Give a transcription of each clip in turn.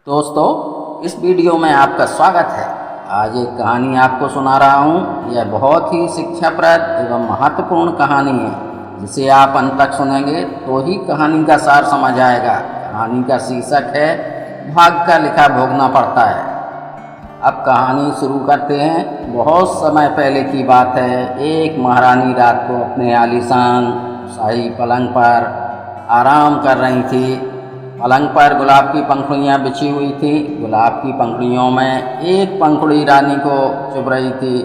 दोस्तों, इस वीडियो में आपका स्वागत है। आज एक कहानी आपको सुना रहा हूँ। यह बहुत ही शिक्षाप्रद एवं महत्वपूर्ण कहानी है, जिसे आप अंत तक सुनेंगे तो ही कहानी का सार समझ आएगा। कहानी का शीर्षक है भाग का लिखा भोगना पड़ता है। अब कहानी शुरू करते हैं। बहुत समय पहले की बात है। एक महारानी रात को अपने आलीशान शाही पलंग पर आराम कर रही थी। पलंग पर गुलाब की पंखुड़ियाँ बिछी हुई थी। गुलाब की पंखुड़ियों में एक पंखुड़ी रानी को चुभ रही थी,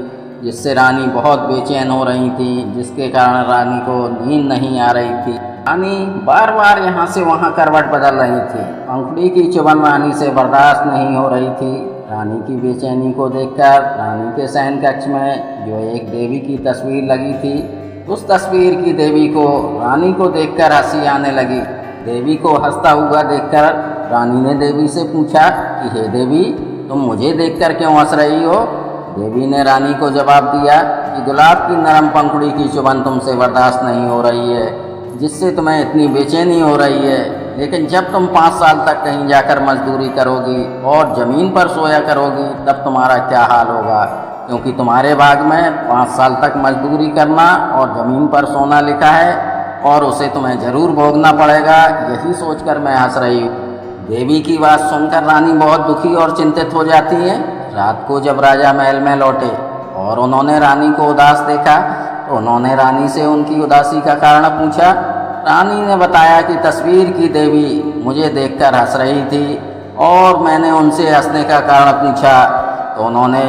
जिससे रानी बहुत बेचैन हो रही थी, जिसके कारण रानी को नींद नहीं आ रही थी। रानी बार बार यहाँ से वहाँ करवट बदल रही थी। पंखुड़ी की चुभन रानी से बर्दाश्त नहीं हो रही थी। रानी की बेचैनी को देखकर रानी के शयन कक्ष में जो एक देवी की तस्वीर लगी थी, उस तस्वीर की देवी को रानी को देखकर हंसी आने लगी। देवी को हंसता हुआ देखकर रानी ने देवी से पूछा कि हे देवी, तुम मुझे देखकर क्यों हंस रही हो? देवी ने रानी को जवाब दिया कि गुलाब की नरम पंखुड़ी की चुभन तुमसे बर्दाश्त नहीं हो रही है, जिससे तुम्हें इतनी बेचैनी हो रही है। लेकिन जब तुम 5 साल तक कहीं जाकर मजदूरी करोगी और ज़मीन पर सोया करोगी, तब तुम्हारा क्या हाल होगा, क्योंकि तुम्हारे भाग में 5 साल तक मजदूरी करना और ज़मीन पर सोना लिखा है और उसे तुम्हें जरूर भोगना पड़ेगा। यही सोचकर मैं हंस रही हूँ। देवी की बात सुनकर रानी बहुत दुखी और चिंतित हो जाती है। रात को जब राजा महल में लौटे और उन्होंने रानी को उदास देखा, तो उन्होंने रानी से उनकी उदासी का कारण पूछा। रानी ने बताया कि तस्वीर की देवी मुझे देखकर हंस रही थी और मैंने उनसे हंसने का कारण पूछा, तो उन्होंने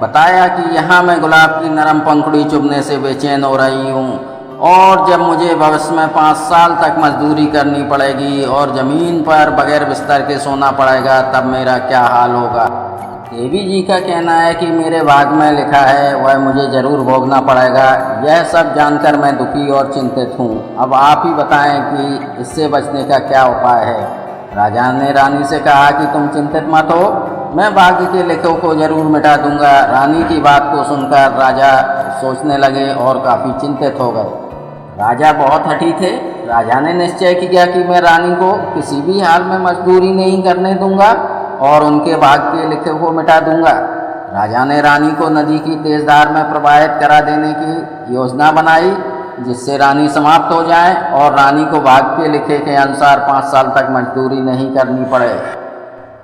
बताया कि यहाँ मैं गुलाब की नरम पंखुड़ी चुभने से बेचैन हो रही हूँ, और जब मुझे भविष्य में 5 साल तक मजदूरी करनी पड़ेगी और ज़मीन पर बगैर बिस्तर के सोना पड़ेगा, तब मेरा क्या हाल होगा। देवी जी का कहना है कि मेरे भाग में लिखा है वह मुझे ज़रूर भोगना पड़ेगा। यह सब जानकर मैं दुखी और चिंतित हूँ। अब आप ही बताएं कि इससे बचने का क्या उपाय है। राजा ने रानी से कहा कि तुम चिंतित मत हो, मैं भाग्य के लेखों को जरूर मिटा दूंगा। रानी की बात को सुनकर राजा सोचने लगे और काफ़ी चिंतित हो गए। राजा बहुत हठी थे। राजा ने निश्चय किया कि मैं रानी को किसी भी हाल में मजदूरी नहीं करने दूंगा और उनके भाग्य के लिखे को मिटा दूंगा। राजा ने रानी को नदी की तेज धार में प्रवाहित करा देने की योजना बनाई, जिससे रानी समाप्त हो जाए और रानी को भाग्य के लिखे के अनुसार 5 साल तक मजदूरी नहीं करनी पड़े।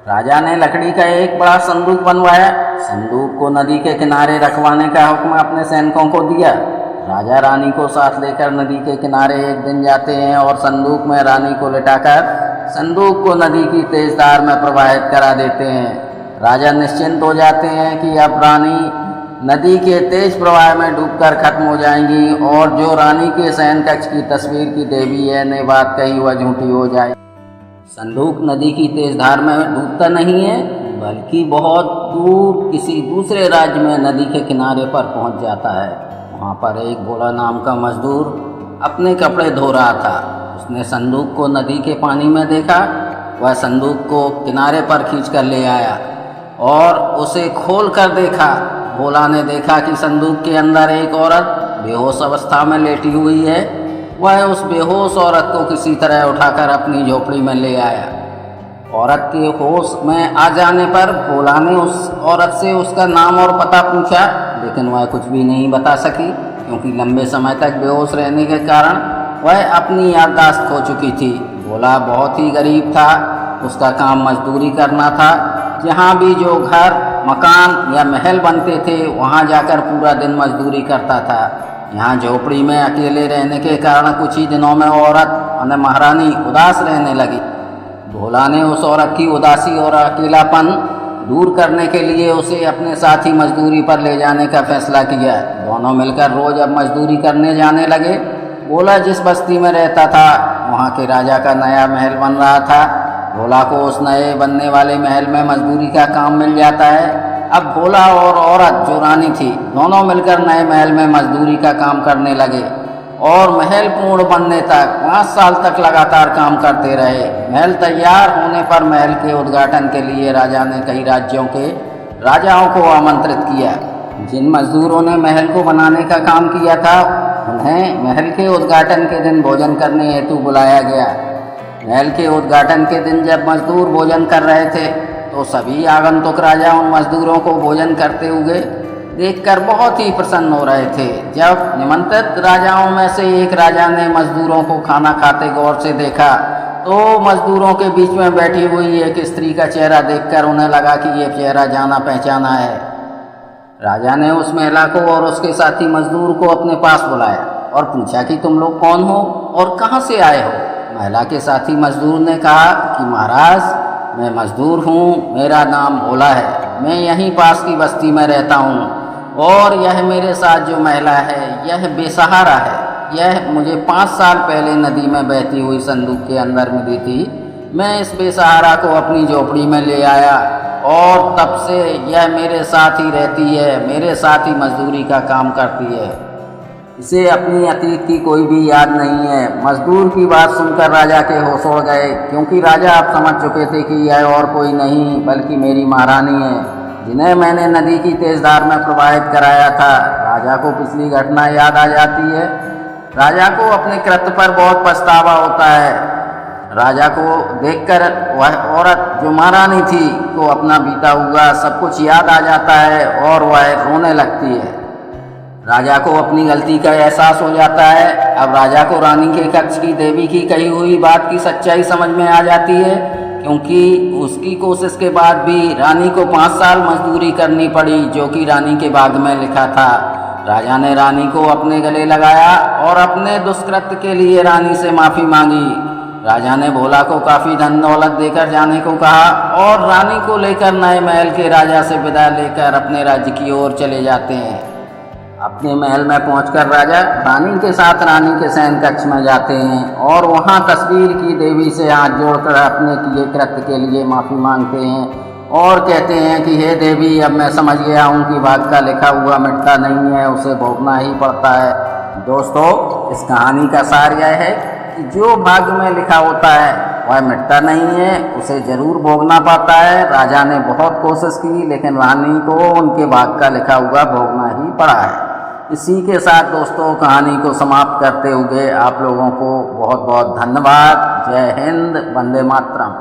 राजा ने लकड़ी का एक बड़ा संदूक बनवाया। संदूक को नदी के किनारे रखवाने का हुक्म अपने सैनिकों को दिया। राजा रानी को साथ लेकर नदी के किनारे एक दिन जाते हैं और संदूक में रानी को लिटाकर संदूक को नदी की तेज धार में प्रवाहित करा देते हैं। राजा निश्चिंत हो जाते हैं कि अब रानी नदी के तेज प्रवाह में डूबकर खत्म हो जाएंगी और जो रानी के शयन कक्ष की तस्वीर की देवी है ने बात कही वह झूठी हो जाए। संदूक नदी की तेज धार में डूबता नहीं है, बल्कि बहुत दूर किसी दूसरे राज्य में नदी के किनारे पर पहुंच जाता है। वहाँ पर एक भोला नाम का मजदूर अपने कपड़े धो रहा था। उसने संदूक को नदी के पानी में देखा। वह संदूक को किनारे पर खींच कर ले आया और उसे खोल कर देखा। भोला ने देखा कि संदूक के अंदर एक औरत बेहोश अवस्था में लेटी हुई है। वह उस बेहोश औरत को किसी तरह उठाकर अपनी झोपड़ी में ले आया। औरत के होश में आ जाने पर भोला ने उस औरत से उसका नाम और पता पूछा, लेकिन वह कुछ भी नहीं बता सकी, क्योंकि लंबे समय तक बेहोश रहने के कारण वह अपनी याददाश्त खो चुकी थी। भोला बहुत ही गरीब था। उसका काम मजदूरी करना था। जहाँ भी जो घर, मकान या महल बनते थे, वहाँ जाकर पूरा दिन मजदूरी करता था। यहाँ झोपड़ी में अकेले रहने के कारण कुछ ही दिनों में औरत यानी महारानी उदास रहने लगी। भोला ने उस औरत की उदासी और अकेलापन दूर करने के लिए उसे अपने साथ ही मजदूरी पर ले जाने का फैसला किया। दोनों मिलकर रोज अब मजदूरी करने जाने लगे। भोला जिस बस्ती में रहता था, वहाँ के राजा का नया महल बन रहा था। भोला को उस नए बनने वाले महल में मजदूरी का काम मिल जाता है। अब भोला और औरत जो रानी थी, दोनों मिलकर नए महल में मजदूरी का काम करने लगे और महल पूर्ण बनने तक 5 साल तक लगातार काम करते रहे। महल तैयार होने पर महल के उद्घाटन के लिए राजा ने कई राज्यों के राजाओं को आमंत्रित किया। जिन मजदूरों ने महल को बनाने का काम किया था, उन्हें महल के उद्घाटन के दिन भोजन करने हेतु बुलाया गया। महल के उद्घाटन के दिन जब मजदूर भोजन कर रहे थे तो सभी आगंतुक राजा उन मजदूरों को भोजन करते हुए देखकर बहुत ही प्रसन्न हो रहे थे। जब निमंत्रित राजाओं में से एक राजा ने मजदूरों को खाना खाते गौर से देखा तो मजदूरों के बीच में बैठी हुई एक स्त्री का चेहरा देखकर उन्हें लगा कि ये चेहरा जाना पहचाना है। राजा ने उस महिला को और उसके साथी मजदूर को अपने पास बुलाया और पूछा कि तुम लोग कौन हो और कहाँ से आए हो। महिला के साथी मजदूर ने कहा कि महाराज, मैं मजदूर हूँ, मेरा नाम भोला है, मैं यहीं पास की बस्ती में रहता हूँ और यह मेरे साथ जो महिला है यह बेसहारा है। यह मुझे 5 साल पहले नदी में बहती हुई संदूक के अंदर मिली थी। मैं इस बेसहारा को अपनी झोपड़ी में ले आया और तब से यह मेरे साथ ही रहती है, मेरे साथ ही मजदूरी का काम करती है। इसे अपनी अतीत की कोई भी याद नहीं है। मजदूर की बात सुनकर राजा के होश उड़ गए, क्योंकि राजा अब समझ चुके थे कि यह और कोई नहीं बल्कि मेरी महारानी है, जिन्हें मैंने नदी की तेज धार में प्रवाहित कराया था। राजा को पिछली घटना याद आ जाती है। राजा को अपने कृत्य पर बहुत पछतावा होता है। राजा को देखकर वह औरत जो महारानी थी को अपना बीता हुआ सब कुछ याद आ जाता है और वह रोने लगती है। राजा को अपनी गलती का एहसास हो जाता है। अब राजा को रानी के कक्ष की देवी की कही हुई बात की सच्चाई समझ में आ जाती है, क्योंकि उसकी कोशिश के बाद भी रानी को 5 साल मजदूरी करनी पड़ी, जो कि रानी के भाग्य में लिखा था। राजा ने रानी को अपने गले लगाया और अपने दुष्कृत्य के लिए रानी से माफ़ी मांगी। राजा ने भोला को काफ़ी धन दौलत देकर जाने को कहा और रानी को लेकर नए महल के राजा से विदा लेकर अपने राज्य की ओर चले जाते हैं। अपने महल में पहुंचकर राजा रानी के साथ रानी के शयन कक्ष में जाते हैं और वहां तस्वीर की देवी से हाथ जोड़कर अपने किए कृत्य के लिए माफ़ी मांगते हैं और कहते हैं कि हे देवी, अब मैं समझ गया हूँ कि भाग्य का लिखा हुआ मिटता नहीं है, उसे भोगना ही पड़ता है। दोस्तों, इस कहानी का सार यह है कि जो भाग्य में लिखा होता है वह मिटता नहीं है, उसे जरूर भोगना पड़ता है। राजा ने बहुत कोशिश की लेकिन रानी को उनके भाग्य का लिखा हुआ भोगना ही पड़ा है। इसी के साथ दोस्तों कहानी को समाप्त करते हुए आप लोगों को बहुत बहुत धन्यवाद। जय हिंद, वंदे मातरम।